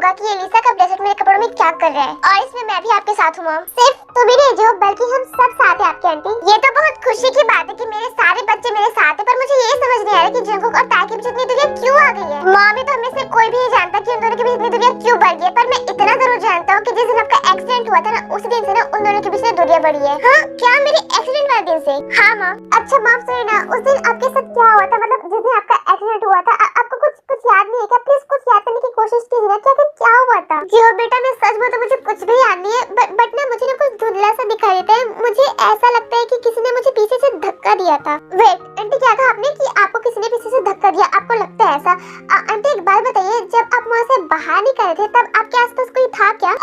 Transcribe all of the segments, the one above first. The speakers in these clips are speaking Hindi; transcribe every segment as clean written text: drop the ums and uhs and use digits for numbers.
होगा कि एलिसा का ब्रेसलेट मेरे कपड़ों में क्या कर रहा है, और इसमें मैं भी आपके साथ हूँ मॉम। सिर्फ तुम ही नहीं जो, बल्कि हम सब साथ हैं आपके आंटी। ये तो बहुत खुशी की बात है कि मेरे सारे बच्चे मेरे साथ हैं, पर मुझे ये समझ नहीं आ रहा कि जंगकुक और ताई के बीच इतनी दूरियां क्यों आ गई है। मॉम तो हमें से कोई भी नहीं जानता कि उन दोनों के बीच इतनी दूरियां क्यों बढ़ गई है, पर मैं इतना जरूर जानता हूँ कि जिस दिन आपका एक्सीडेंट हुआ था ना, उसी दिन से ना उन दोनों के बीच में दूरियां बढ़ी है। हाँ क्या, मेरे एक्सीडेंट वाले दिन से? हाँ मॉम। अच्छा मॉम सुनिए ना, उस दिन आपके साथ क्या हुआ था, मतलब जिस दिन आपका एक्सीडेंट हुआ था, आपको कुछ याद नहीं है क्या? प्लीज कुछ याद करने की कोशिश कीजिए ना, क्या हुआ था? जी बेटा मैं सच बताऊं, मुझे कुछ भी याद नहीं है, बट ना मुझे ना कुछ धुंधला सा दिखाई देता है। मुझे ऐसा लगता है कि किसी ने मुझे पीछे से धक्का दिया था। वेट आंटी, क्या कहा आपने कि आपको किसी ने पीछे से धक्का दिया? आपको लगता है ऐसा? आंटी एक बात बताइए, जब आप वहाँ से बाहर निकल रहे थे तब आपके आसपास कोई था क्या?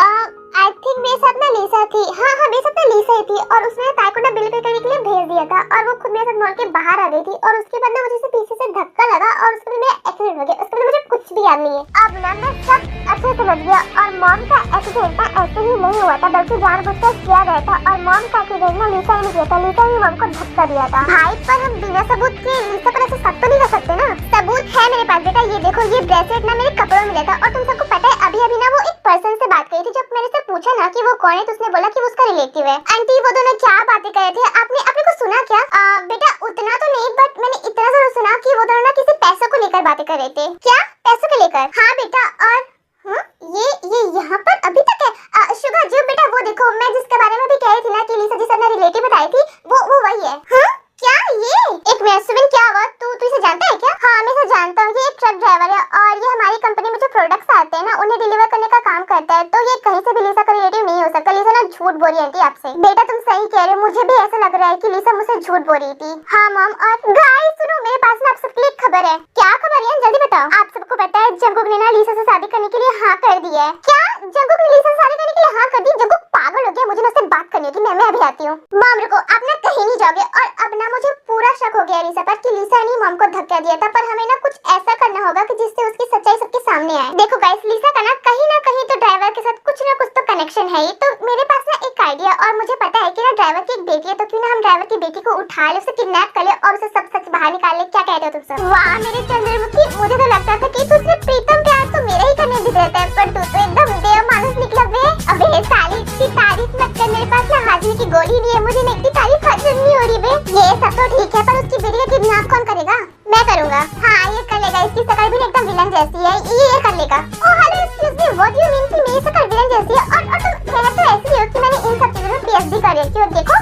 आई थिंक मेरे साथ ना लिसा थी। हाँ मेरे साथ ना लिसा ही थी, और उसने ताई को ना बिल पे करने के लिए भेज दिया था, और वो खुद मेरे साथ मॉल के बाहर आ गई थी, और उसके बाद ना मुझे से पीछे से धक्का लगा और उसके बाद मेरा एक्सीडेंट हो गया। उसके बाद मुझे कुछ भी याद नहीं है। अब ना मैं सब अच्छे से समझ गया, और मॉम का एक्सीडेंट ना ऐसे ही नहीं हुआ था, बल्कि जानबूझकर किया गया था, और मॉम का एक्सीडेंट ना लिसा ही नहीं किया था, लिसा ही मॉम को धक्का दिया था। भाई पर हम बिना सबूत के लिसा पर ऐसे शक तो नहीं कर सकते ना। सबूत है मेरे पास बेटा, ये देखो, ये ब्रेसलेट ना मेरे कपड़ों में मिला था, और तुम सबको पता है अभी ना वो एक पर्सन से बात करी थी। जब मैंने से पूछा ना कि वो कौन है, तो उसने बोला कि वो उसका रिलेटिव है। आंटी वो दोनों क्या बातें कर रहे थे? आपने कुछ सुना क्या? बेटा उतना तो नहीं, बट मैंने इतना जरूर सुना कि वो दोनों ना किसी पैसों को लेकर बातें कर रहे थे। क्या पैसों को लेकर? हाँ बेटा। और हाँ ये यहाँ पर अभी तक है? शुगर जो बेटा वो देखो, मैं जिसके बारे में भी कह रही थी ना कि लिसा जिस अपना रिलेटिव बताई थी, वो वही है। हाँ क्या? ये एक मिनट सुबिन, क्या हुआ? तू इसे जानता है क्या? हाँ मैं इसे जानता हूँ, ये एक ट्रक ड्राइवर है, और ये हमारी कंपनी में जो प्रोडक्ट्स आते हैं ना उन्हें डिलीवर करने का काम करता है, तो ये कहीं से भी लिसा का रिलेटिव नहीं हो सकता। लिसा ना झूठ बोल रही है आंटी आपसे। बेटा तुम सही कह रहे हो, मुझे भी ऐसा लग रहा है कि लिसा मुझसे झूठ बोल रही थी। हाँ मॉम। और गाइस सुनो, मेरे पास ना आप सबके लिए खबर है। क्या खबर है? जल्दी बताओ। आप सबको पता है जंगकुक ने ना लिसा से शादी करने के लिए हाँ कर दी है। क्या जंगकुक ने लिसा से शादी करने के लिए हाँ कर दी? जंगकुक पागल हो गया, मुझे ना उससे बात करनी होगी। मैं अभी आती हूँ। मॉम रुको, आप ना कहीं नहीं जाओगे, और अब ना मुझे पूरा शक हो गया लिसा पर कि लिसा ने मॉम को धक्का दिया था, पर हमें ना कुछ ऐसा करना होगा कि जिससे उसकी सच्चाई सबके सामने आए। देखो गाइस, लिसा का ना कहीं तो ड्राइवर के साथ कुछ ना कुछ तो कनेक्शन है ही। तो मेरे पास ना एक आइडिया, और मुझे पता है कि ना ड्राइवर की एक बेटी है, तो क्यों ना हम ड्राइवर की बेटी को उठा ले, उसे किडनैप कर ले, और उसे सब सच बाहर निकाल ले। क्या कहते हो तुम सब? वाह मेरे चंद्रमुखी, मुझे तो लगता था कि तुझसे प्रीतम प्यार तो मेरा ही करने भी देता है, पर तू तो एकदम बेमानुस निकला बे। अबे साली की तारीफ मत कर, मेरे पास ना हाजिर की गोली नहीं है, मुझे ना इतनी तारीफ हजम नहीं हो रही बे। ये सब तो ठीक है, पर उसकी बेटी का किडनैप कौन करेगा? मैं करूंगा। हाँ ये कर लेगा, इसकी शकल भी एकदम विलन जैसी है, ये कर लेगा। Oh hello excuse me, what do you mean कि मेरी शकल विलन जैसी है? और तुम कहना तो ऐसी हो कि मैंने इन सब चीजों में पीएचडी कर रखी है। देखो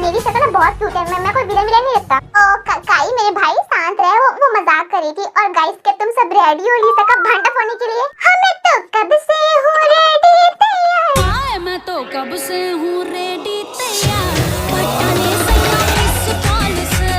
मेरी शकल बहुत क्यूट है, मैं कोई विलन नहीं लगता। ओ काई मेरे भाई शांत रहे, वो मजाक कर रही थी। और गाइस क्या तुम सब रेडी हो लिसा का भांटा फोड़ने के लिए? मैं तो कब से हूँ रेडी तैयार। हाय मैं तो कब से हूँ रेडी तैयार, पटाने सैया इस कॉल से।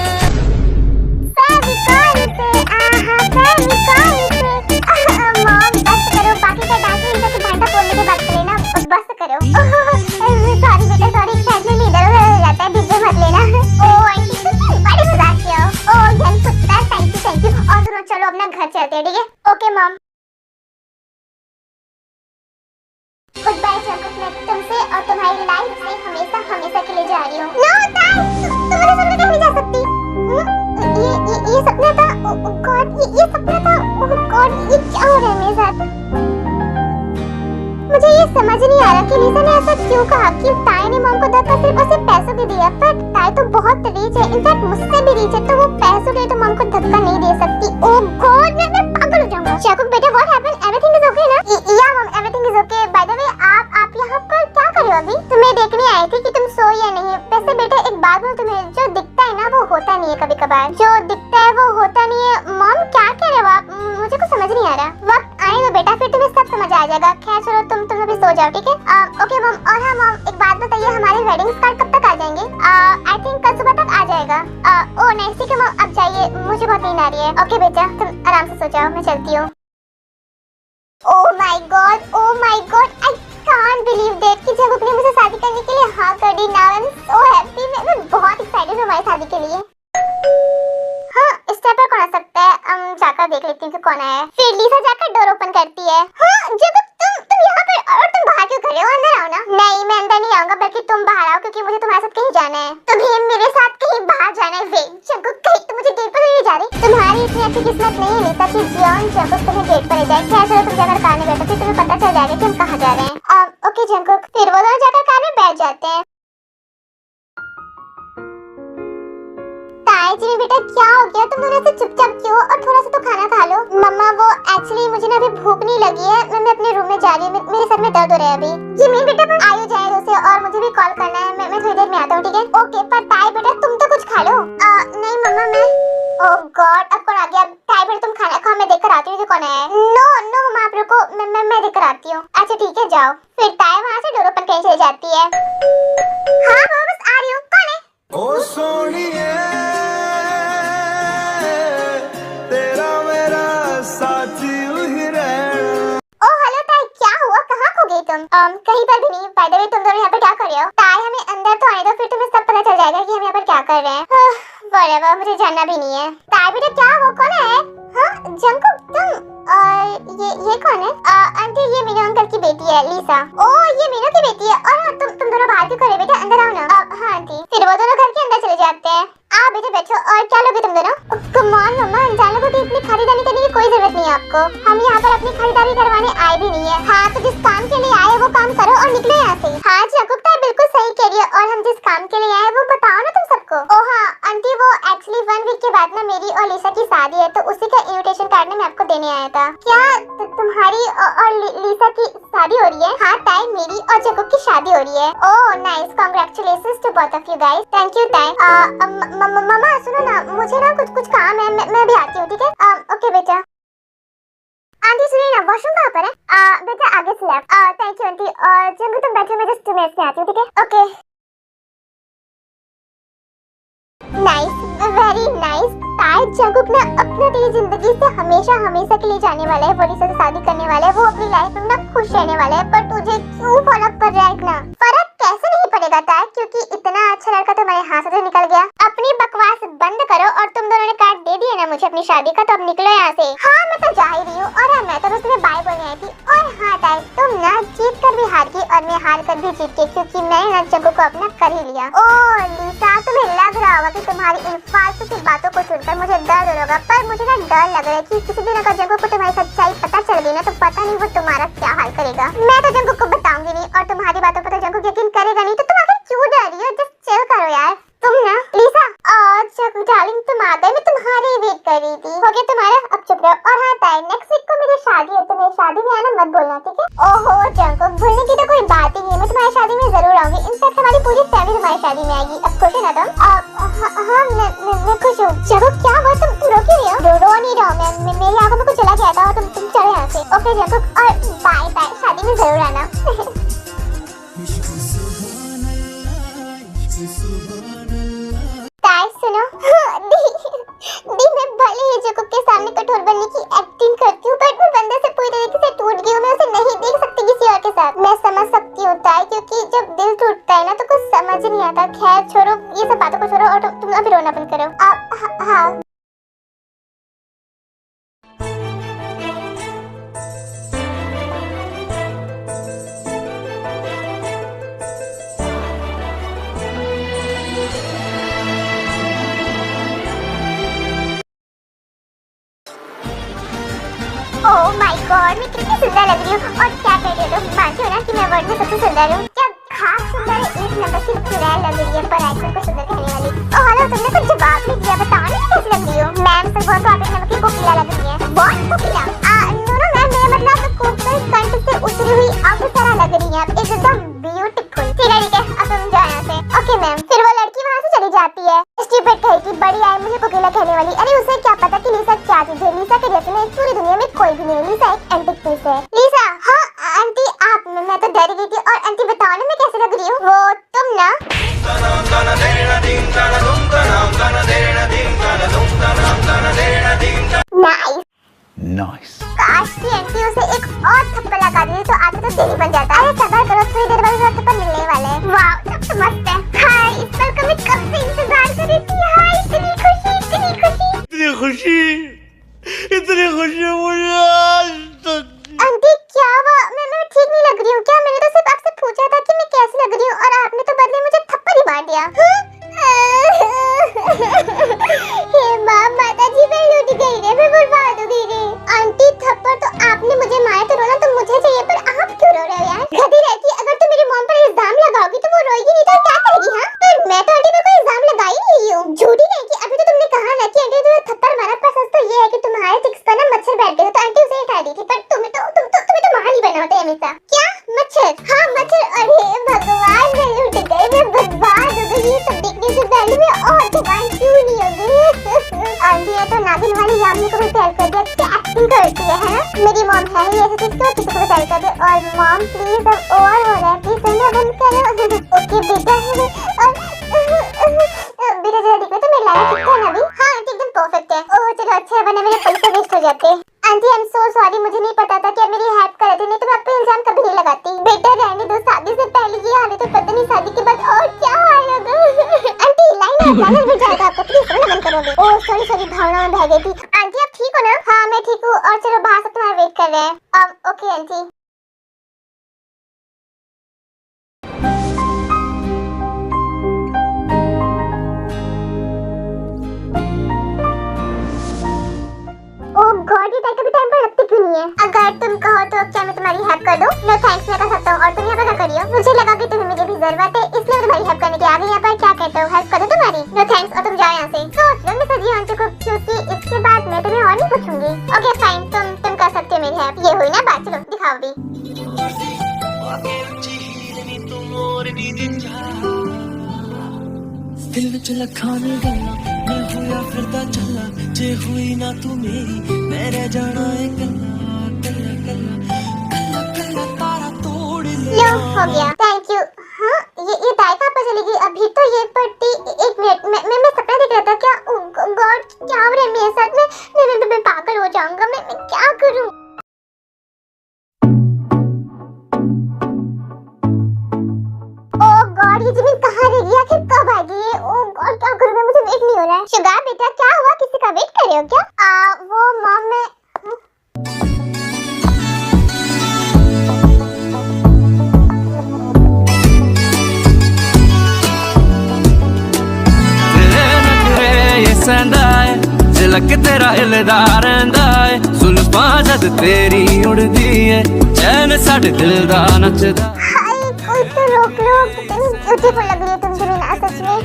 मॉम बस करो, बाकी का डांस लिसा की भांटा फोड़ने के बाद करें ना, बस करो। सॉरी बेटा सॉरी, एक्साइटमेंट इधर उधर हो जाता है, डिस्टर्ब मत लेना। ओ आंटी तुम बड़ी मजाक किया हो। ओ जन पुत्ता थैंक यू। और सुनो चलो अपना घर चलते हैं, ठीक है? Okay mom. Good bye Jungkook, मैं तुमसे और तुम्हारी लाइफ से हमेशा के लिए जा रही हूँ। नो ताई, तुम मुझे छोड़ के नहीं जा सकती। ये सपना था। ओह गॉड, ये सपना था। ओह गॉड, ये क्या हो रहा है मेरे साथ? मुझे ये समझ नहीं आ रहा कि लिसा ने ऐसा क्यों कहा कि ताई ने मॉम को धक्का सिर्फ उसे पैसों के दिया, पर ताई तो बहुत रीच है, इनफैक्ट मुझसे भी रीच है, तो वो पैसों के लिए तो मॉम को धक्का नहीं दे सकती। ओह गॉड, मैं पागल हो जाऊंगा। जंगकुक बेटा what happened? Everything is okay ना? या mom everything is okay. By the way आप यहाँ पर क्या कर रहे हो अभी? तुम्हें देखने आई थी कि तुम सो या नहीं। वैसे बेटा एक बात बोल, तुम्हें जो दिखता है ना वो होता नहीं है, कभी कभार जो दिखता है वो होता नहीं है। मॉम क्या कह रहे हो आप? मुझे कुछ समझ नहीं आ रहा। वक्त आए तो बेटा फिर तुम्हें सब समझ आ जाएगा। खैर चलो तुम अभी सो जाओ, ठीक है? Okay mom. और हाँ मॉम एक बात बताइए, हमारे वेडिंग कार्ड कब तक आ जाएंगे? आई थिंक कल सुबह तक आ जाएगा। ओह नाइस, ठीक है मॉम अब जाइए, मुझे बहुत नींद आ रही है। ओके बेटा तुम आराम से सो जाओ, मैं चलती हूँ। Oh my god, I can't believe that कि जंगकुक ने मुझे शादी करने के लिए हाँ कर दी। Now I am so happy, मैं बहुत एक्साइटेड हूँ हमारी शादी के लिए। हाँ इस टाइप पर कौन आ सकता है? जाकर देख लेती हूँ कि कौन आया है। फिर लिसा जाकर डोर ओपन करती है। हाँ जंगकुक तुम यहाँ पर, और तुम बाहर क्यों खड़े हो? अंदर आओ ना। नहीं मैं अंदर नहीं आऊंगा, बल्कि तुम बाहर आओ, क्योंकि मुझे तुम्हारे साथ कहीं जाना है। तुम्हें मेरे साथ कहीं बाहर जाना है? वे जंगकुक कहीं तुम मुझे डेट पर नहीं जा रही? तुम्हारी इतनी अच्छी किस्मत नहीं है लिसा कि जियोन जंगकुक तुम्हें डेट पर ले जाए। खैर चलो तुम जाकर कार में बैठो, फिर तुम्हें पता जा रहे हैं। ओके जंकुक, फिर वो दोनों जाकर कार में बैठ जाते हैं। ताई बेटा क्या हो गया, तुम दोनों ऐसे चुपचाप क्यों, और थोड़ा सा तो खाना खा लो। मम्मा वो एक्चुअली मुझे ना अभी भूख नहीं लगी है, मैं अपने रूम में जा रही हूँ, मेरे सर में दर्द हो रहा है अभी। जिमिन बेटा पर आयु जाए उसे, और मुझे भी कॉल करना है, मैं थोड़ी देर में आता हूँ, ठीक है? ओके पर ताई बेटा तुम तो कुछ खा लो। नहीं मम्मा मैं, ओह गॉड अब कौन आ गया। ताई बेटा तुम खाना खाओ, मैं देखकर आती हूँ कौन है। नो नो मम्मा आप रुको, मैं देखकर आती हूँ। अच्छा ठीक है जाओ। फिर ताई वहाँ से डोर ओपन करके चली जाती है। हाँ वो बस आ रही हूँ, कौन है? ओ सोनिए तेरा मेरा साथी ही रहना। ओह हेलो ताई, क्या हुआ, कहाँ खो गई तुम? कहीं पर भी नहीं। बाय द वे तुम दोनों यहाँ पे क्या कर रहे हो? ताई हमें अंदर तो आने दो, फिर तुम्हें सब पता चल जाएगा कि हम यहाँ पर क्या कर रहे हैं। वरेवर, मुझे जानना भी नहीं है। ताई बेटा क्या वो कौन है? हाँ जंकुक तुम, और ये कौन है? आंटी ये मेरे अंकल की बेटी है लीसा। ओह ये मीनू की बेटी है। और हाँ, तुम दोनों बाहर क्यों खड़े बेटा, अंदर आओ ना। हाँ आंटी। फिर वो दोनों घर के अंदर चले जाते हैं। आप बेटे बैठो। और क्या लोगे तुम दोनों? कम ऑन मम्मा, अनजान लोगों की इतनी खरीदारी करने की कोई जरूरत नहीं है आपको। हम यहाँ पर अपनी खरीदारी करवाने आए भी नहीं है। हाँ तो जिस काम के लिए आए वो काम करो और निकलो यहाँ से। हाँ जंकुक ताई बिल्कुल सही कह रही है, और हम जिस काम के लिए आए वो बताओ ना तुम सबको। ओह हाँ आंटी वो एक्चुअली 1 वीक के बाद ना मेरी और लीसा की शादी है, तो उसी का इनविटेशन कार्ड मैं आपको देने आया था। क्या तुम्हारी और लीसा की शादी हो रही है? हाँ ताई मेरी और जंकुक की शादी हो रही है। Oh nice, congratulations to both of you guys. Thank you ताई। मम्मा सुनो ना, मुझे ना कुछ काम है, मैं भी आती हूँ ठीक है? ओके बेटा। आंटी सुनिए ना, वॉशरूम कहाँ पर है? बेटा आगे से लेफ्ट। Thank you aunty. और जंकुक तुम बैठो, मैं जस्ट 2 मिनट्स में आती हूँ ठीक है? Okay nice, very nice. ताई जंकुक ना अपना तेरी जिंदगी से हमेशा हमेशा के लिए जाने वाला है, वो लीसा से शादी करने वाला है, वो अपनी लाइफ में ना खुश रहने वाला है। पर तुझे क्यों फर्क पड़ रहा है इतना? फर्क कैसे नहीं पड़ेगा ताई, क्योंकि इतना अच्छा लड़का तुम्हारे हाथ से निकल गया। अपनी बकवास बंद करो, और तुम दोनों ने कार्ड दे दिया ना मुझे अपनी शादी का, तो अब निकलो यहाँ से। हाँ मैं तो जा ही रही हूँ, और हाँ मैं तो बस तुम्हें बाय बोलने आई थी। और हाँ ताई तुम ना जीत कर भी हार गई, और मैं हार कर भी जीत गई, क्योंकि मैंने ना जंकुक को अपना कर ही लिया। ओह लीसा तुम्हें लग रहा होगा कि तुम्हारी इन फालतू की बातों को सुनकर मुझे दर्द होगा, पर मुझे ना डर लग रहा है कि किसी दिन अगर जंकुक को तुम्हारी सच्चाई पता चल गई ना, तो पता नहीं वो तुम्हारा क्या हाल करेगा। मैं तो जंकुक को बताऊंगी नहीं, और तुम्हारी बातों पर तो जंकुक यकीन करेगा नहीं, तो तुम आखिर क्यों डर रही हो? जस्ट चिल करो यार तुम ना। लीसा जंकुक डार्लिंग तुम आ गए, मैं तुम्हारी वेट कर रही थी। हो गया तुम्हारा, अब चुप रहो। और हाँ ताई नेक्स्ट वीक को मेरी शादी है, तो मेरी शादी में आना मत बोलना ठीक है? ओहो जंकुक भूलने की तो कोई बात ही नहीं है, मैं तुम्हारी शादी में जरूर आऊंगी। इनफैक्ट हमारी पूरी फैमिली तुम्हारी शादी में आएगी। अब खुश है ना तुम? हाँ मैं खुश हूँ। जंकुक क्या हुआ, तुम रो क्यों रही हो? रो नहीं रहा हूँ मैं, मेरी आंखों में कुछ चला गया था, और तुम चले यहाँ से। ओके जंकुक, और बाय बाय, शादी में जरूर आना। ताई सुनो, दी मैं भले ही जंकुक के सामने कठोर बनने की एक्टिंग करती हूँ, बट मैं बंदे से पूरी तरीके से टूट गई हूँ, मैं उसे नहीं देख सकती किसी और के साथ। मैं समझ सकती हूँ ताई, क्योंकि जब दिल टूटता है ना तो कुछ समझ नहीं आता। खैर छोड़ो ये सब बातों को, छोड़ो और तुम अभी रोना बंद करो। हाँ ओह माय गॉड, मैं कितनी सुंदर लग रही हूँ। और क्या कह रही हो तुम, मानती हो ना कि मैं वर्ल्ड में सबसे सुंदर हूँ? क्या खास सुंदर है, एक नंबर की चुड़ैल लग रही है, पर आइकन को सुंदर कहने वाली। ओह हेलो, तुमने कुछ जवाब नहीं दिया, बताओ ना कैसी लग रही हो? मैम सर बहुत आप नमक की कोकिला लग रही है। बहुत कोकिला? नो नो मैम, मेरा मतलब कोट पर कंठ से उतरी हुई अप्सरा लग रही है, एकदम ब्यूटीफुल। ठीक है अब तुम जाओ यहाँ से। Okay ma'am. फिर वो लड़की वहाँ से चली जाती है। स्टूपिड कहेगी, बड़ी आई मुझे कोकिला कहने वाली। अरे उसे क्या पता कि लीसा क्या चीज है? लीसा के जैसे में पूरी दुनिया में कोई भी नहीं। लीसा एक एंटिक पीस है। लीसा, हाँ आंटी आप, मैं तो डर गई थी। और आंटी बताओ ना मैं कैसे लग रही हूँ? वो तुम ना नाइस। काश की आंटी उसे एक और थप्पड़ लगा दी तो आगे तो तेरी बन जाता। अरे सबर करो, थोड़ी देर बाद उसे थप्पड़ मिलने वाले हैं। वाह तब तो मस्त है। हाय इस पल का मैं कब से इंतजार कर रही थी। हाय इतनी खुशी, इतनी खुशी, इतनी खुशी, इतनी खुशी मुझे आज तक। आंटी क्या हुआ? मैं ठीक नहीं लग रही हूँ क्या? मैंने तो सिर्फ आपसे पूछा था कि मैं कैसी लग रही हूँ, और आपने तो बदले मुझे थप्पड़ ही मार दिया। हे माँ, माता जी मैं लूट गई रे, मैं बर्बाद हो गई रे। आंटी थप्पड़ तो आपने मुझे मारा, तो रोना तो मुझे चाहिए, पर आप क्यों रो रहे हो यार? कैसे हेल्प कर दिया, क्या एक्टिंग करती है ना। मेरी मॉम है ही ऐसे किसको किसी को हेल्प कर दे। और मॉम प्लीज अब ओवर हो रहा है, प्लीज सुनना बंद करो। ओके बेटा, और बेटा जरा दिख रहा तो मेरा लाना ठीक है ना अभी। हाँ एकदम परफेक्ट है। ओह चलो अच्छा है, वरना मेरे पैसे वेस्ट हो जाते। Aunty I am so sorry, मुझे नहीं पता था कि आप मेरी हेल्प कर रहे थे, नहीं तो मैं आप पे इल्जाम कभी नहीं लगाती। बेटा रहने दो, शादी से पहले ये हाल है तो पता नहीं शादी के बाद और क्या आएगा। आंटी लाइन में जाएगा आपको, प्लीज रोना बंद करोगे। ओह सॉरी सॉरी, भावना में बह गई थी। आंटी आप ठीक हो ना? हाँ मैं ठीक हूँ, और चलो बाहर सब तुम्हारा वेट कर रहे हैं। Okay aunty. गॉड ये टाइम कभी टाइम पर लगती क्यों नहीं है? अगर तुम कहो तो क्या मैं तुम्हारी हेल्प कर दूं? नो थैंक्स मैं कर सकता हूं। और तुम यहाँ पर क्या कर रही हो? मुझे लगा कि तुम्हें मेरी भी जरूरत है, इसलिए मैं तुम्हारी हेल्प करने के आ गई यहाँ पर। क्या कहते हो, हेल्प कर दूं तुम्हारी? नो थैंक्स, और तुम जाओ यहाँ से। सोच लो मिसेस जी को, क्योंकि इसके बाद मैं तुम्हें और नहीं पूछूंगी। ओके फाइन, तुम कर सकते हो मेरी हेल्प। ये हुई ना बात, चलो दिखाओ भी। दिल विच लखां नी गल्लां मैं होया फिरदा चला, जे हुई ना तू मेरी मैं रह जाना है कल्ला कल्ला कल्ला कल्ला कल्ला तारा तोड़ लो हो गया, थैंक यू। हाँ ये दाई कहाँ पर चली गई? अभी तो ये पड़ती। एक मिनट, मैं सपना देख रहा था क्या? गॉड क्या हो रहा है मेरे साथ में? मैं पागल हो जाऊंगा। मैं क्या करूँ? गॉड ये ज़मीन कहाँ रह गई? आखिर कब आएगी ये? ओह गॉड क्या करूँ मैं? मुझे वेट नहीं हो रहा है। शुगर बेटा क्या हुआ, किसी का वेट कर रहे हो क्या? वो मॉम में झलक तेरा हिलदा रहंदा है, जुल्फां जद तेरी उड़दी है, चैन साडे दिल दा नचदा। कोई तो रोक लो, कितनी ब्यूटीफुल लग रही है तुम ज़मीन सच में।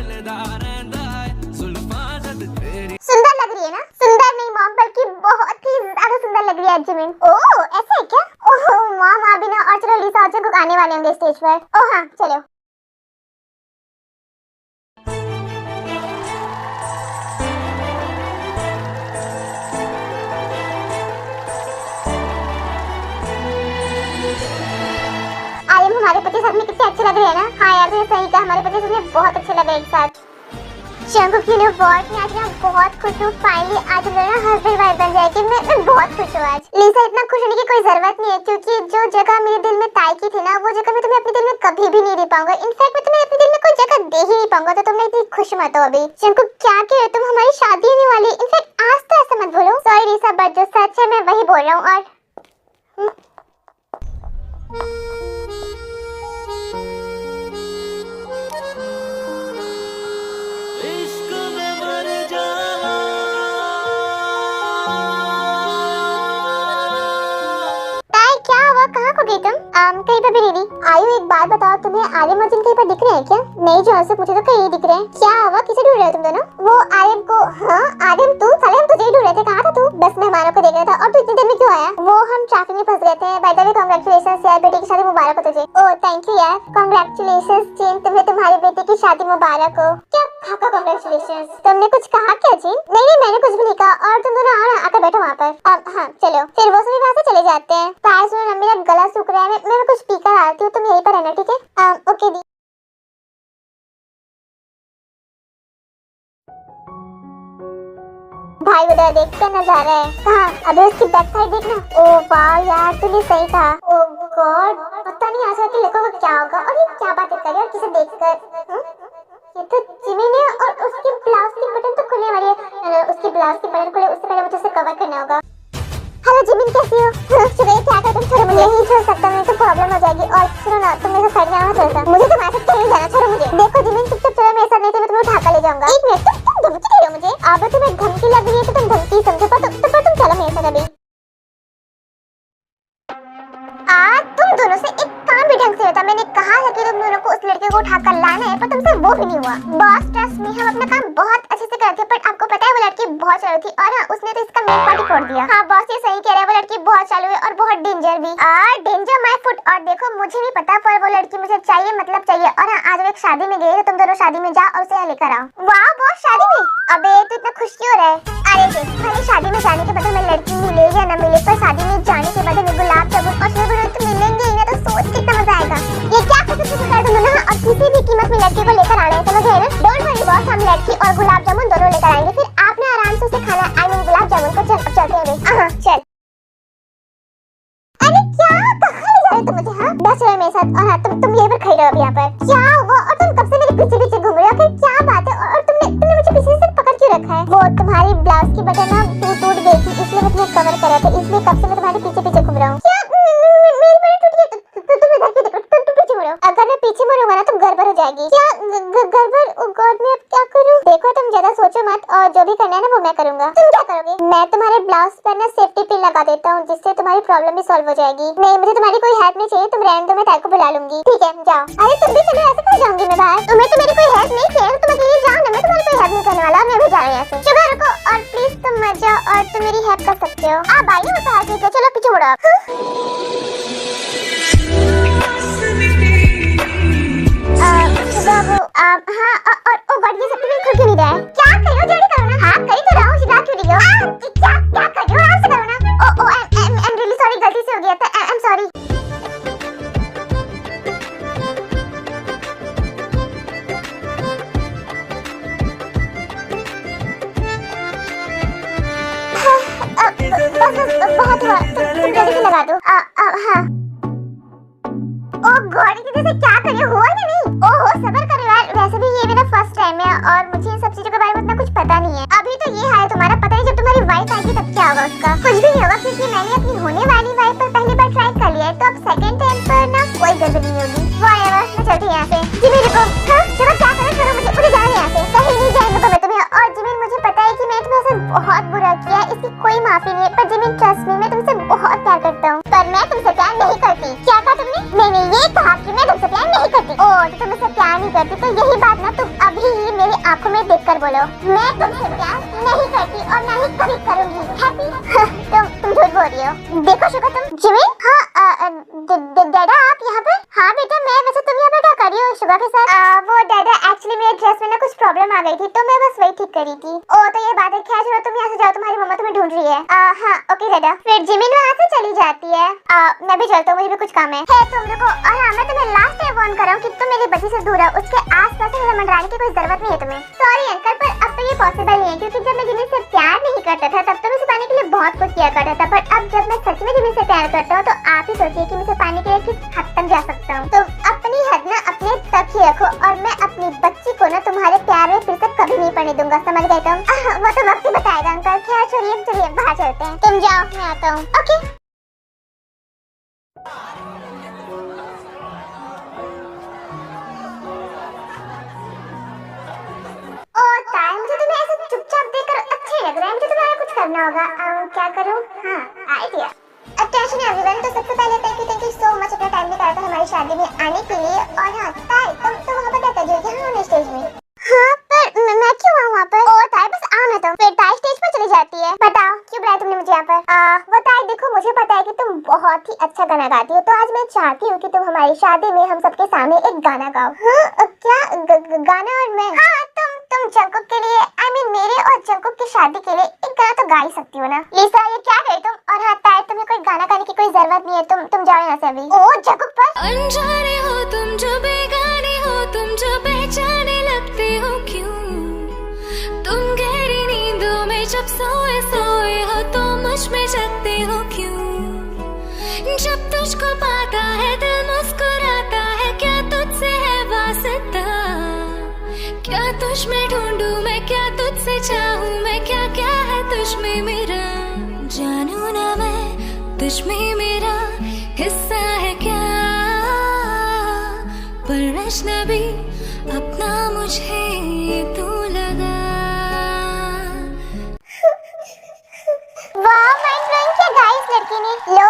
सुंदर लग रही है ना? सुंदर नहीं मॉम, बल्कि बहुत ही ज्यादा सुंदर लग रही है ज़मीन। ओह ऐसा है क्या? ओह मॉम अभी ना, और चलो लिसा और को आने वाले होंगे स्टेज पर। ओह हाँ चलो। हमारे पति साथ में कितने अच्छे लग रहे हैं ना। हाँ यार तुमने सही कहा, हमारे पति साथ में बहुत अच्छे लगे एक साथ। जंगकुक यू नो व्हाट, मैं आज ना बहुत खुश हूँ। फाइनली आज हम लोग ना हस्बैंड वाइफ बन जाएंगे। मैं बहुत खुश हूँ आज। लिसा इतना खुश होने की कोई जरूरत नहीं है, क्योंकि जो जगह मेरे दिल में ताई की थी ना, वो जगह मैं तुम्हें अपने दिल में कभी भी नहीं दे पाऊंगा। इनफैक्ट मैं तुम्हें अपने दिल में कोई जगह दे ही नहीं पाऊंगा। तो तुम ना इतनी खुश मत हो अभी। जंगकुक क्या कह रहे हो तुम? हमारी शादी होने वाली। इनफैक्ट आज तो ऐसा मत बोलो। सॉरी लिसा, बट जो सच है मैं वही बोल रहा हूँ। और कहीं पर भी नहीं दी। आयु एक बात बताओ, तुम्हें आर्यन और जिन कहीं पर दिख रहे हैं क्या? नहीं जो मुझे तो कहीं दिख रहे हैं। क्या हुआ, किसे ढूंढ रहे हो तुम दोनों? वो आर्यन को। हाँ आर्यन तू? साले हम तुझे ही ढूंढ रहे थे। कहाँ था तू? बस मेहमानों को देख रहा था। और तू इतनी देर में क्यों आया? वो हम ट्रैफिक में फंस गए थे। बाय द वे कांग्रेचुलेशंस यार, बेटी की शादी मुबारक हो तुझे। ओह थैंक यू यार, कांग्रेचुलेशंस जिन, तुम्हें तुम्हारी बेटी की शादी मुबारक हो। क्या आपका कांग्रेचुलेशंस? तुमने कुछ कहा क्या जिन? नहीं मैंने कुछ भी नहीं कहा। और तुम दोनों आओ आकर बैठो वहाँ पर। हाँ चलो फिर वो सभी वहाँ से चले जाते हैं। तार सुनो ना, मेरा गला सूख रहा है। मैं कुछ पी कर आती हूँ, तुम यहीं पर रहना ठीक है? ओके दी। भाई उधर देख क्या नजारा है। कहाँ? अबे उसकी बैक साइड देखना। ओह वाह यार तूने सही कहा। ओह गॉड पता नहीं आजकल के लड़कों को क्या होगा। और ये क्या बातें कर रही है किसे देखकर? ये तो जिमिन है, और उसके ब्लाउज की बटन तो खुलने वाली है। उसके ब्लाउज की बटन खुले उससे पहले मुझे उसे कवर करना होगा। हेलो जिमिन कैसी हो? सुबह क्या कर, तुम छोड़ो मुझे। नहीं छोड़ सकता मैं, तो प्रॉब्लम हो जाएगी। और सुनो ना, तुम मेरे साथ जाना चलता। मुझे तुम्हारे साथ कहीं जाना, छोड़ो मुझे। देखो जिमिन चुपचाप चलो मेरे साथ, नहीं तो मैं तुम्हें उठा कर ले जाऊंगा। एक मिनट, तुम धमकी दे रहे हो मुझे? अब तुम्हें धमकी लग रही है तो तुम धमकी समझो। पर तुम चलो मेरे साथ अभी। तुम दोनों से एक काम भी ढंग से होता। मैंने कहा है कि तुम दोनों को उस लड़के को उठाकर लाना है, पर तुमसे वो भी नहीं हुआ। बॉस ट्रस्ट मी, हम अपना काम बहुत अच्छे से करते हैं। पर आपको पता है वो लड़की बहुत चालू थी, और हाँ उसने तो इसका मेन पार्टी फोड़ दिया। हाँ बॉस ये सही कह रहा है, वो लड़की बहुत चालू है और बहुत डेंजर भी। Danger my foot. और देखो मुझे नहीं पता, पर वो लड़की मुझे चाहिए, मतलब चाहिए। और हाँ आज वो एक शादी में गई है, तो तुम दोनों शादी में जाओ और उसे यहाँ लेकर आओ। वाह बॉस शादी में? अबे तू इतना खुश क्यों हो रहा है? अरे देख, भले शादी में जाने के बाद हमें लड़की मिले या न मिले, पर शादी में जाने के बाद हमें गुलाब जामुन और सेब तो मिलेंगे ही ना। तो सोच कितना मजा आएगा। ये क्या कर दूं ना, और किसी भी कीमत में लड़की को लेकर आना है, समझ गए ना? डोंट वरी बॉस, हम लड़की और गुलाब जामुन दोनों लेकर आएंगे। फिर आपने आराम से उसे खाना, आई मीन गुलाब जामुन को। चलते हैं। चल। अरे क्या, कहाँ ले जा रहे हो तुम मुझे? हाँ, बस रहे मेरे साथ। और हाँ, तुम यहीं पर खड़ी रहो अभी यहाँ पर। क्या हुआ? और तुम कब से मेरे पीछे पीछे घूम रहे हो? फिर क्या बात है? और तुमने मुझे पीछे से पकड़ क्यों रखा है? वो तुम्हारी ब्लाउज की बटन ना टूट गई थी, इसलिए मैं तुम्हें कवर कर रहा था। इसलिए कब से मैं तुम्हारे पीछे पीछे घूम रहा हूँ। क्या मेरी बटन टूट गई? तुम इधर क्यों देखो? तुम पीछे मुड़ो। अगर मैं पीछे मुड़ूंगा ना तुम गड़बड़ हो जाएगी। क्या गड़बड़? ओ गॉड, मैं अब क्या करूँ? देखो तुम ज्यादा सोचो मत, और जो भी करना है ना वो मैं करूंगा। तुम क्या करोगे? मैं तुम्हारे ब्लाउज पर ना सेफ्टी पिन लगा देता हूँ, जिससे तुम्हारी प्रॉब्लम भी सॉल्व हो जाएगी। नहीं, मुझे तुम्हारी कोई हेल्प नहीं चाहिए। तुम रहने दो, मैं ताई को बुला लूंगी। ठीक है, जाओ। अरे तुम भी चलो, ऐसे क्यों जाऊंगी मैं बाहर? तुम्हें तो मेरी कोई हेल्प नहीं चाहिए, तुम अकेले जाओ ना। मैं तुम्हारी कोई हेल्प नहीं करने वाला, मैं भी जा रही हूँ ऐसे। शुभ रुको, और प्लीज तुम मत जाओ, और तुम मेरी हेल्प कर सकते हो। आप आइए ऊपर आके। चलो पीछे मुड़ो आप। हाँ, और ओ गॉड, ये सब तुम्हें खुल क्यों नहीं रहा है? क्या कर रहे हो? जल्दी करो ना। हाँ, कर ही तो रहा हूँ, चिल्ला क्यों रही हो? क्या कर रहे हो? आराम से करो ना। ओ आई एम रियली सॉरी, गलती से हो गया था। I am sorry. बस बहुत हुआ, तुम जल्दी लगा दो। हाँ। ओ गॉड, इतने से क्या कर रहे हो? हुआ या नहीं? ओहो, सब्र करो यार। वैसे भी ये मेरा फर्स्ट टाइम है, और मुझे इन सब चीजों के बारे में इतना कुछ पता नहीं है। अभी तो ये है तुम्हारा, पता नहीं जब तुम्हारी वाइफ आएगी तब क्या होगा उसका। कुछ भी नहीं होगा, क्योंकि मैंने अपनी होने वाली वाइफ पर पहली बार ट्राई कर लिया है। तो अब सेकंड टाइम पर ना कोई गड़बड़ नहीं होगी। व्हाटएवर, मैं चलती हूँ यहाँ से। जिमी रुको। हाँ, चलो क्या करो, छोड़ो मुझे जाना है यहाँ से। कहीं नहीं जाएंगे तो मैं तुम्हें। और जिमी, मुझे पता है कि मैं तुम्हें ऐसा बहुत बुरा किया है, इसकी कोई माफी नहीं है। पर जिमी ट्रस्ट मी, मैं तुमसे बहुत प्यार करता हूँ, पर मैं तुमसे प्यार नहीं करती। क्या कहा तुमने? मैंने ये कहा कि मैं तुमसे प्यार नहीं करती। ओ, तो तुम मुझसे प्यार नहीं करती, तो यही बात ना तुम अभी ही मेरी आंखों में देखकर बोलो। मैं तुमसे प्यार नहीं करती, और ना ही कभी करूंगी। हैप्पी? तुम झूठ बोल रही हो। देखो शुक्र, तुम जिमी। हाँ, डैडा आप यहाँ पर? हाँ बेटा, मैं। वैसे तुम यहाँ पर क्या कर रही हो शुभा के साथ? वो डैडा, एक्चुअली मेरे ड्रेस में ना कुछ प्रॉब्लम आ गई थी, तो मैं बस वही ठीक कर रही थी। ओ, तो ये बात है। खैर छोड़ो, तुम यहाँ से जाओ, तुम्हारी मम्मा तुम्हें ढूंढ रही है। हाँ, ओके डैडा। फिर जिमिन वहाँ से चली जाती है। मैं भी चलता हूँ, मुझे भी कुछ काम है। तुम रुको। और हाँ, मैं तुम्हें लास्ट टाइम वार्न कर रहा हूँ कि तुम मेरी बच्ची से दूर रहो। उसके आस-पास से मंडराने की कोई जरूरत नहीं है तुम्हें। सॉरी अंकल, पर अब तो ये पॉसिबल नहीं है, क्योंकि जब मैं जिमिन से प्यार नहीं करता था तब तो मैं उसे पाने के लिए बहुत कुछ किया करता था। पर अब जब मैं सच में जिमिन से प्यार करता हूँ, तो आप ही सोचिए कि मैं उसे पाने के लिए किस हद तक जा सकता हूँ। तो अपनी हद ना अपने तक ही रखो, और मैं अपनी बच्ची को ना तुम्हारे प्यार में फिर से कभी नहीं पड़ने दूंगा, समझ गए तुम? वो तो वक्त ही बताएगा अंकल। खैर छोड़िए, चलिए बाहर चलते हैं। तुम जाओ, मैं आता हूँ। ओके। मुझे तुम्हें ऐसे चुपचाप देखकर अच्छा लग रहा है। मुझे तुम्हारा कुछ करना होगा। क्या करूं? हाँ, आइडिया। अटेंशन एवरीवन, तो सबसे पहले थैंक यू सो मच अपना टाइम निकाला था हमारी शादी में आने के लिए। और हाँ ताई, तुम वहाँ पर क्या कर रही हो? यहाँ होने स्टेज में। हाँ, पर मैं क्यों आऊँ वहाँ पर? ओ ताई, बस आओ ना तुम। फिर ताई स्टेज पर चली जाती है। बताओ क्यों बुलाया तुमने मुझे यहाँ पर? वो ताई देखो, मुझे पता है कि तुम बहुत ही अच्छा गाना गाती हो, तो आज मैं चाहती हूँ कि तुम हमारी शादी में हम सबके सामने एक गाना गाओ। हाँ, क्या गाना? और मैं? हाँ, तुम जंकुक के लिए, आई मीन मेरे और जंकुक की शादी के लिए एक गाना तो गा ही सकती हो ना। लिसा, ये क्या कह रही तुम? और हाँ ताई, तुम्हें कोई गाना गाने की कोई जरूरत नहीं है। तुम जाओ यहाँ से अभी। ओ जंकुक पर? अनजाने हो तुम, जो बेगाने हो तुम, जो पहचाने लगते हो क्यों? तुम गहरी नींदों में जब सोए सोए हो तो मुझ में जगते हो क्यों? जब तुझको पाता है दिल मुस्कुराता है, क्या तुझसे है वास्ता? क्या तुझ में ढूंढूं मैं, क्या तुझसे चाहूं मैं, क्या क्या है तुझ में मेरा? जानू ना मैं, तुझ में मेरा हिस्सा है क्या? पर अजनबी अपना मुझे तू लगा। वाह, माइंड ब्लोइंग क्या गा इस लड़की ने। लो,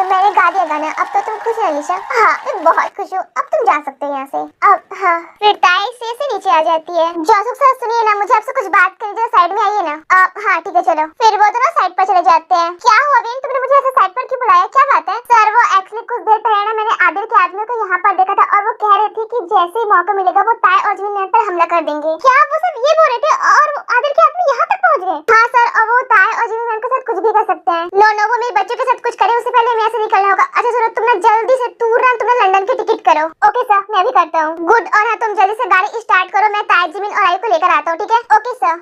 मैंने गा दिया गाना। अब तो तुम खुश हो अलीशा? हाँ, मैं बहुत खुश हूँ। अब तुम जा सकते हो यहाँ से। अब हाँ, फिर ताई से नीचे आ जाती है। जॉसुक सर सुनिए ना, मुझे आपसे कुछ बात करनी है, साइड में आइए ना। हाँ ठीक है, चलो। फिर वो दोनों साइड पर चले जाते हैं। क्या हुआ वेन, तुमने मुझे ऐसे साइड पर क्यों बुलाया? क्या बात है? सर वो एक्चुअली कुछ देर पहले ना मैंने आदिल के आदमियों को यहाँ पर देखा था, और वो कह रहे थे कि जैसे ही मौका मिलेगा वो ताई और जिमिन पर हमला कर देंगे। क्या वो सब ये बोल रहे थे? और आदिल के आदमी यहाँ तक पहुँच गए? हाँ सर, जल्दी से गाड़ी स्टार्ट करो, मैं ताई, जिमिन और आयु को लेकर आता हूँ, ठीक है? Okay sir.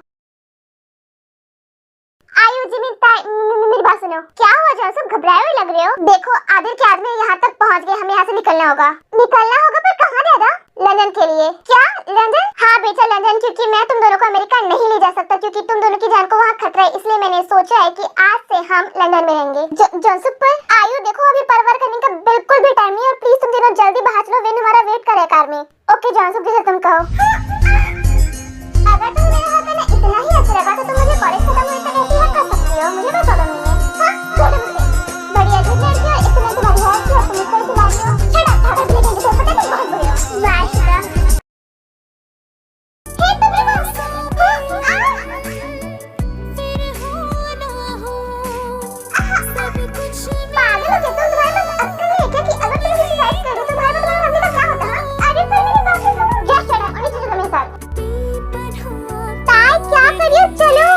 आयु, जिमिन, ताई, मेरी बात सुनो। क्या हुआ जोसेफ, घबराए हुए लग रहे हो? देखो आदिर के आदमी यहाँ तक पहुँच गए, हमें यहाँ से निकलना होगा। निकलना होगा पर कहाँ दादा? लंदन के लिए। क्या लंदन? हाँ बेटा लंदन, क्योंकि मैं तुम दोनों को अमेरिका नहीं ले जा सकता क्योंकि तुम दोनों की जान को वहाँ खतरा है, इसलिए मैंने सोचा है कि आज से हम लंदन में रहेंगे। जोसेफ पर आयु देखो अभी परवार करने का बिल्कुल भी टाइम नहीं और प्लीज तुम दोनों जल्दी बाहर चलो, वेन हमारा वेट करे कार में। ओके जोसेफ, जैसे तुम कहो। अगर तुम मेरा हाथ करना इतना ही अच्छा लगा तो तुम मुझे कॉलेज खत्म होने तक ऐसे ही कर सकती हो, मुझे कोई प्रॉब्लम नहीं है। हाँ छोड़ो मुझे, बड़ी अजीब लड़की हो, इतना तुम्हारी है कि अब तुम मुझसे खिला रही हो। शट अप, भागो लेकिन मुझे पता नहीं बहुत बुरी हो। वाशिका हे तुम रुको। पागल हो क्या तुम? तुम्हारे पास अक्ल नहीं है क्या कि अगर तुम किसी साइड कर दो तो तुम्हारे मम्मी का क्या होता है? अरे पर मेरी बात सुनो। जस्ट शट अप, उन्हीं चीजों के साथ क्या करिए? चलो।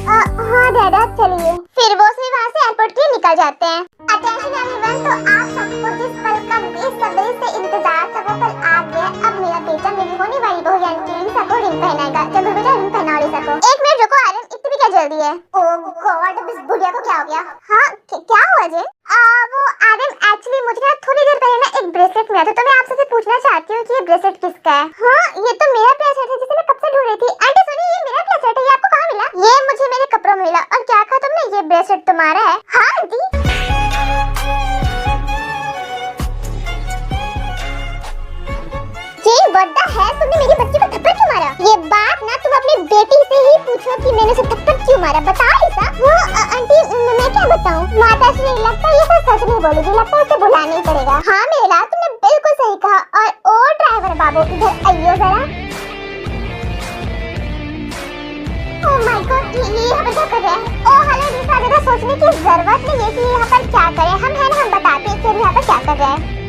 हाँ दादा चलिए। फिर वो सभी वहाँ से एयरपोर्ट के लिए निकल जाते हैं। अटेंशन एवरीवन, तो आप सबको जिस पल का बेसब्री से इंतजार था वो पल आ गया। अब मेरा बेटा मेरी होने वाली बहू यानी कि लिसा को रिंग पहनाएगा। चलो बेटा रिंग पहनाओ लिसा को। एक मिनट रुको आर्यन, इतनी भी क्या जल्दी है? ओह गॉड, इस बुढ़िया को क्या हो गया? हाँ क्या हुआ जी? वो आर्यन एक्चुअली मुझे ना थोड़ी देर पहले ना एक ब्रेसलेट मिला था तो मैं आपसे पूछना चाहती हूँ कि ये ब्रेसलेट किसका है? हाँ ये तो मेरा ब्रेसलेट है जिसे मैं कब से ढूंढ रही थी। आंटी सुनिए, ये मेरा ब्रेसलेट है, ये आपको कहाँ मिला? ये मुझे मेरे कपड़ों में मिला। और क्या कहा तुमने, ये ब्रेसलेट तुम्हारा है? हाँ आंटी। व्हाट द हेल, तुमने मेरी बच्ची को थप्पड़ क्यों मारा? ये बात ना तुम अपनी बेटी से ही पूछो कि मैंने उसे थप्पड़ क्यों मारा। बताओ लिसा। वो आंटी मैं क्या बताऊं? माता श्री लगता है ये सच नहीं बोलेगी, लगता है उसे बुलाना ही पड़ेगा। हाँ मेरे लाल, तुमने बिल्कुल सही कहा। और ओ ड्राइवर बाबू इधर आइए जरा। ओह माय गॉड, ये यहाँ पर क्या कर रहे हैं? ओह हेलो लिसा, ज़रा सोचने की जरूरत नहीं है कि यहाँ पर क्या करें। हम बताते हैं कि यहाँ पर क्या कर रहे हैं।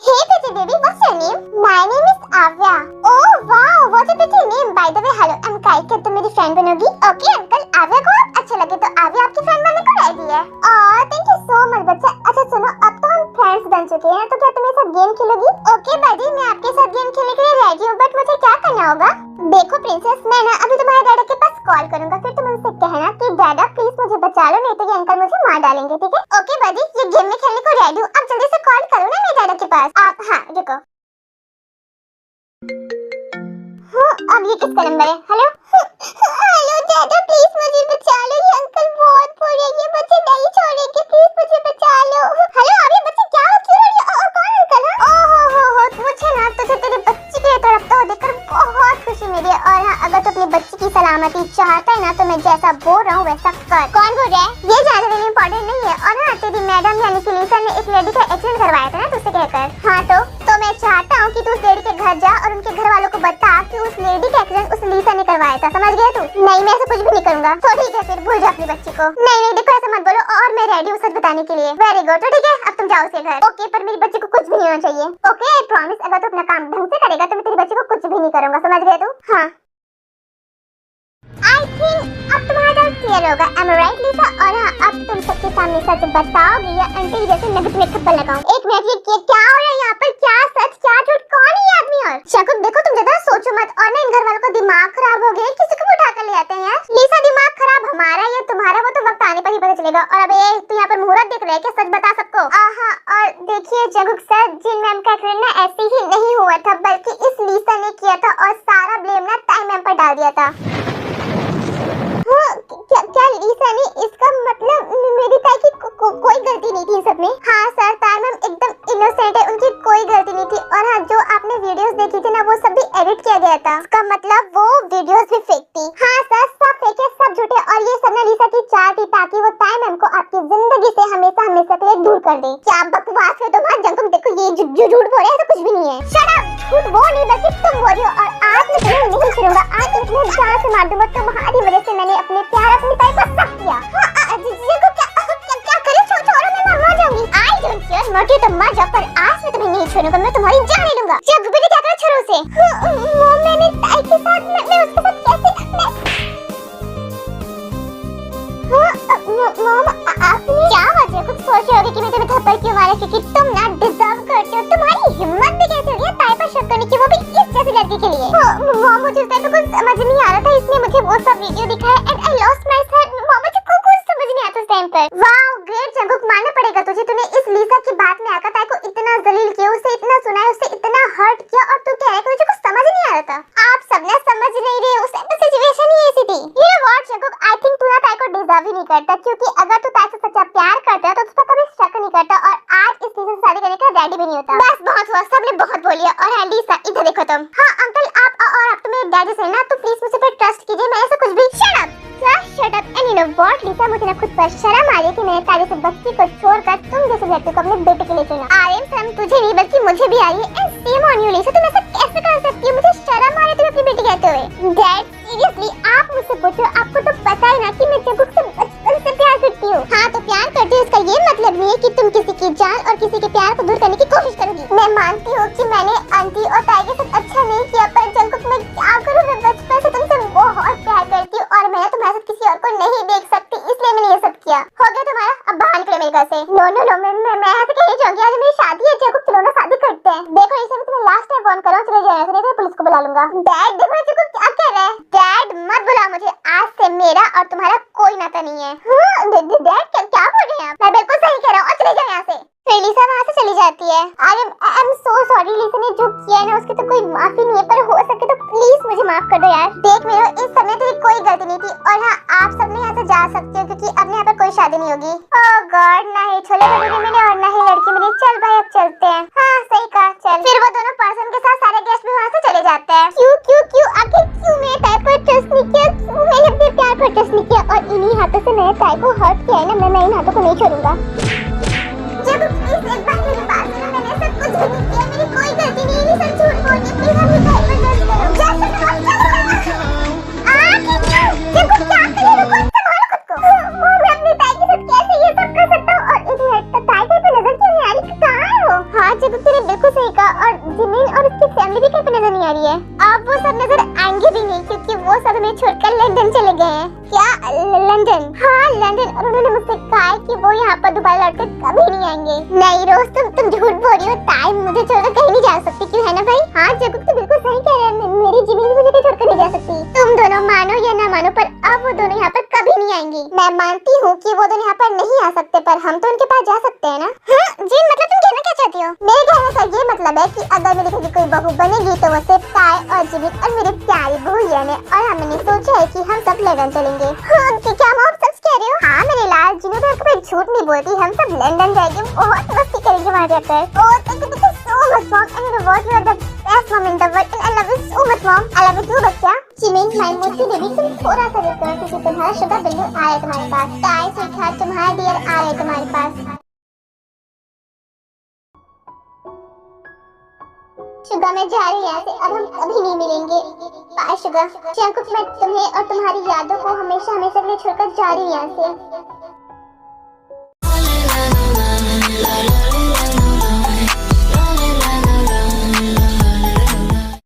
Hey pretty baby, what's your name? My name is Avya. Oh wow, what a pretty name. By the way, hello, I'm Kai. क्या तुम मेरी फ्रेंड बनोगी? Okay अंकल, आव्या को आप अच्छे लगे तो आव्या आपकी फ्रेंड बनने को रेडी है। थैंक यू सो मच बच्चा। अच्छा सुनो, अब तो हम फ्रेंड्स बन चुके हैं तो क्या तुम मेरे साथ गेम खेलोगी? ओके बाजी, मैं आपके साथ गेम खेलने के लिए रेडी हूँ, बट मुझे क्या करना होगा? देखो प्रिंसेस, मैं ना अभी तुम्हारे डैडा के पास कॉल करूंगा, फिर तुम उनसे कहना कि डैडा प्लीज मुझे बचा लो, नहीं तो ये अंकल मुझे मार डालेंगे, ठीक है? ओके बाजी, ये गेम में खेलने को रेडी हूँ, अब जल्दी से कॉल करो ना मेरे डैडा के पास। आप हाँ रुको। अब ये किसका नंबर है? हेलो हेलो डैडा, प्लीज मुझे बचा लो, ये अंकल बहुत बुरे, ये मुझे नहीं छोड़ेंगे, प्लीज मुझे बचा लो। हेलो अभी बच्चे क्या हो, क्यों रो रही हो? कौन अंकल है? ओहो मुझे ना तुझे तेरे बच्चे के लिए तड़पता हुआ देखकर बहुत खुशी मिली है। और हाँ, अगर तू अपनी बच्ची की सलामती चाहता है ना तो मैं जैसा बोल रहा हूँ वैसा कर। कौन बोल रहा है? ये ज्यादा दिन इम्पोर्टेंट नहीं है। और हाँ, तेरी मैडम यानी कि लिसा ने एक लेडी का एक्सीडेंट करवाया था ना तुझसे कहकर। हाँ तो मैं चाहता हूँ कि तू उस लेडी के घर जा और उनके घर वालों को बता कि उस लेडी का एक्सीडेंट उस लिसा ने करवाया था। समझ गया तू? नहीं, मैं ऐसा कुछ भी नहीं करूँगा। तो ठीक है, फिर भूल जा अपनी बच्ची को। नहीं देखो ऐसा मत बोलो, और मैं रेडी हूँ सच बताने के लिए। वेरी गुड, तो ठीक है अब तुम जाओ उसके घर। ओके, पर मेरी बच्ची को कुछ भी नहीं होना चाहिए। ओके आई प्रॉमिस, अगर तू अपना काम ढंग से करेगा तो मैं तेरी बच्ची को कुछ भी नहीं करूँगा। समझ गया तू? हाँ I think अब तुम्हारा डाउट क्लियर होगा। Am I right लिसा? और हाँ, अब तुम सबके सामने सच बताओगे या आंटी जैसे नगद में थप्पड़ लगाऊं? एक मिनट, ये क्या हो रहा है यहाँ पर? क्या सच क्या झूठ, कौन है ये आदमी? और शाकुब देखो, तुम ज्यादा सोचो मत, और ना इन घर वालों का दिमाग खराब हो गया, किसी को भी उठा कर ले आते हैं यार। लिसा दिमाग खराब हमारा या तुम्हारा वो तो वक्त आने पर ही पता चलेगा। और अब तू यहाँ पर मुहूर्त देख रहा है क्या? सच बता सबको। हाँ, और देखिए जगुक सर, जिन मैम का एक्सीडेंट ना ऐसे ही नहीं हुआ था बल्कि इस लिसा ने किया था और सारा ब्लेम ना ताई मैम पर डाल दिया था। क्या लिसा ने? इसका मतलब मेरी ताई की कोई गलती नहीं थी इन सब में? हाँ सर, ताई मैम एकदम इनोसेंट है, उनकी कोई गलती नहीं थी। और हाँ, जो आपने वीडियोस देखी थी ना वो सब भी एडिट किया गया था, इसका मतलब वो वीडियोस भी फेक थी। हाँ सर, सब फेक है, सब झूठे, और ये सब ना लिसा की चाल थी ताकि वो ताई मैम को आपकी जिंदगी से हमेशा के लिए दूर कर दे। क्या बकवास है तुम्हारा जंकुक, देखो ये जो झूठ बोल रहे हैं तो कुछ भी नहीं है। शट अप, झूठ वो नहीं बल्कि तुम बोल रही हो। और आज मैं तुम्हें नहीं छोड़ूंगा, आज मैं तुम्हें जान से मार दूंगा। तुम्हारी वजह से मैंने अपने प्यार अपनी ताई को सब किया। क्या करे, छोड़ो, मैं मर जाऊंगी। आई डोंट केयर, मरती तो मर जाओ, पर आज मैं तुम्हें नहीं छोड़ूंगा, मैं तुम्हारी जान ले लूंगा। जब बेटे क्या करा छोड़ो उसे। मैंने ताई के साथ, मैं उसके साथ कैसे मॉम, आपने क्या वजह कुछ सोचे होगे कि मैं तुम्हें थप्पड़ क्यों मारा? क्योंकि तुम ना डिजर्व करते हो। तुम्हारी हिम्मत भी कैसे हो गई ताई लड़की के लिए। मॉम मुझे उस टाइम कुछ समझ नहीं आ रहा था, इसलिए मुझे वो सब वीडियो दिखाया and I lost my self. Mom मुझे कुछ समझ नहीं आता उस टाइम पर। वाओ ग्रेट जंगकुक, मानना पड़ेगा तुझे, तूने इस लीसा की बात में आकर ताई को इतना जलील किया, उसे इतना सुनाया, उसे इतना हर्ट किया और तू कह रहा है कि मुझे कुछ समझ नहीं आ रहा था। आप सब ना समझ नहीं रहे, उस टाइम पर सिचुएशन ही ऐसी थी। You know what Jungkook, I think तू ना ताई को डिजर्व ही नहीं करता, क्योंकि अगर तू ताई से सच्चा प्यार करता तो तुझ पर कभी शक नहीं करता और आज इस लीसा से शादी करने का रेडी भी नहीं होता। बस बहुत हुआ, सबने बहुत बोल लिया। और हाँ लीसा इधर देखो तुम। हाँ अंकल आप और आप तो मेरे डैडी से ना, तो प्लीज मुझे पर ट्रस्ट कीजिए, मैं ऐसा कुछ भी। Shut up shut up and you know what Lisa, मुझे ना खुद पर शर्म आ रही है कि मैंने ताई से बच्ची को छोड़कर तुम जैसे लड़के को अपने बेटे के लिए चुना। आरएम शर्म तुझे नहीं बल्कि मुझे भी आ रही है एंड सेम ऑन यू लीसा, तुम ऐसा कैसे कर सकती हो? मुझे शर्म आ रही है तुम्हें अपनी बेटी कहते हुए। डैड सीरियसली आप मुझसे पूछो, आपको तो पता है ना कि मैं जंगकुक से बचपन से प्यार करती हूँ। हाँ तो प्यार करती हूँ इसका ये मतलब नहीं है कि तुम किसी की जान और किसी के प्यार को दूर करने की कोशिश करोगी। मैं मानती हूँ कि मैंने आंटी और ताई के साथ अच्छा नहीं किया, पर जंगकुक मैं क्या करूँ, मैं बचपन से तुमसे बहुत प्यार करती हूँ और मैं तुम्हारे साथ किसी और को नहीं देख सकती, इसलिए मैंने ये सब किया। हो गया तुम्हारा, अब बाहर निकलो मेरे घर से। नो नो नो मैं ऐसे कहीं जाऊंगी, आज मेरी शादी है, जंगकुक चलो ना शादी करते हैं। देखो इसे मैं तुम्हें लास्ट टाइम वार्न कर रहा हूँ, चले जाना, नहीं तो पुलिस को बुला लूंगा। डैड देखो जंगकुक क्या कह रहा है। डैड मत बुलाओ मुझे, आज से मेरा और तुम्हारा कोई नाता नहीं है। डैड क्या बोल रहे हैं आप? मैं बिल्कुल सही कह रहा हूँ, चले जाओ यहाँ से। फिर लीसा वहाँ से चली जाती है। आई एम सो सॉरी लीसा ने जो किया है ना उसकी तो कोई माफी नहीं है, पर हो सके तो प्लीज मुझे माफ कर दो यार। देख मेरे इस समय तेरी कोई गलती नहीं थी और हाँ आप सब ने यहाँ से जा सकते हो क्योंकि अब यहाँ पर कोई शादी नहीं होगी। ओह गॉड, ना ही छोले भटूरे मिले और ना ही लड़की मिली। चल भाई अब चलते हैं। हाँ सही कहा, चल। फिर वो दोनों पर्सन के साथ सारे गेस्ट भी वहाँ से चले जाते हैं। क्यों आखिर क्यों मेरे ताई पर ट्रस्ट नहीं किया, क्यों मैंने अपने प्यार पर ट्रस्ट नहीं किया और इन्हीं हाथों से मेरे ताई को हर्ट किया है ना, मैं इन हाथों को नहीं छोड़ूंगा। जब प्लीज एक बार मेरी बात सुनो, मैंने ऐसा कुछ भी नहीं किया, मेरी कोई गलती नहीं है, सब झूठ बोल के प्लीज अपनी ताई पर ट्रस्ट करो। जब क्या करेगा कोई, संभालो खुद को। मैं अपनी ताई के साथ कैसे ये सब कर सकता हूँ और इडियट तो ताई पे नजर क्यों नहीं आ रही, कहाँ है वो? हाँ जब तेरे बिल्कुल सही कहा, और जिमिन और उसकी फैमिली भी कहीं पे नजर नहीं आ रही है। अब वो सब नजर आएंगे भी नहीं क्योंकि वो सब हमें छोड़कर लंदन चले गए हैं। क्या लंदन? हाँ लंदन, और उन्होंने मुझसे कहा है कि वो यहाँ पर दोबारा लौटकर कभी नहीं आएंगे। नहीं रोज तुम झूठ बोल रही हो, ताई मुझे छोड़कर कहीं नहीं जा सकती, क्यों है ना भाई? हाँ जगह तो बिल्कुल सही कह रहे हैं, मेरी जिमिन मुझे कहीं छोड़कर नहीं जा सकती। तुम दोनों मानो या ना मानो पर अब वो दोनों यहाँ पर कभी नहीं आएंगी। मैं मानती हूँ कि वो दोनों यहाँ पर नहीं आ सकते, पर हम तो उनके पास जा सकते हैं ना। हाँ जी, मतलब तुम कहना क्या चाहती हो? मेरे कहने का ये मतलब है कि अगर मेरे घर की कोई बहू बनेगी तो वो सिर्फ ताई और जिमिन और मेरी प्यारी बहू यानी, और हमने सोचा है कि हम सब लंदन चलेंगे। हाँ क्या मॉम सच कह रहे हो? हाँ मेरे लाल, जिन्हों तो कभी झूठ नहीं बोलती, हम सब लंदन जाएंगे, बहुत मस्ती करेंगे वहाँ जाकर। Oh thank you so much mom, and you know what, you are the best mom in the world and I love you so much mom, I love you too बच्चा। जिमिन माय मोटी बेबी, तुम थोड़ा सा रुको क्योंकि तुम्हारा शुगर बिल्कुल आ रहा है तुम्हारे पास। ताई स्वीटहार्ट तुम्हारा डियर आ रहा है तुम्हारे पास। शुगर मैं जा रही यहाँ से, अब हम कभी नहीं मिलेंगे। Bye sugar. जंगकुक मैं तुम्हें और तुम्हारी यादों को हमेशा हमेशा के लिए छोड़कर जा रही यहाँ से।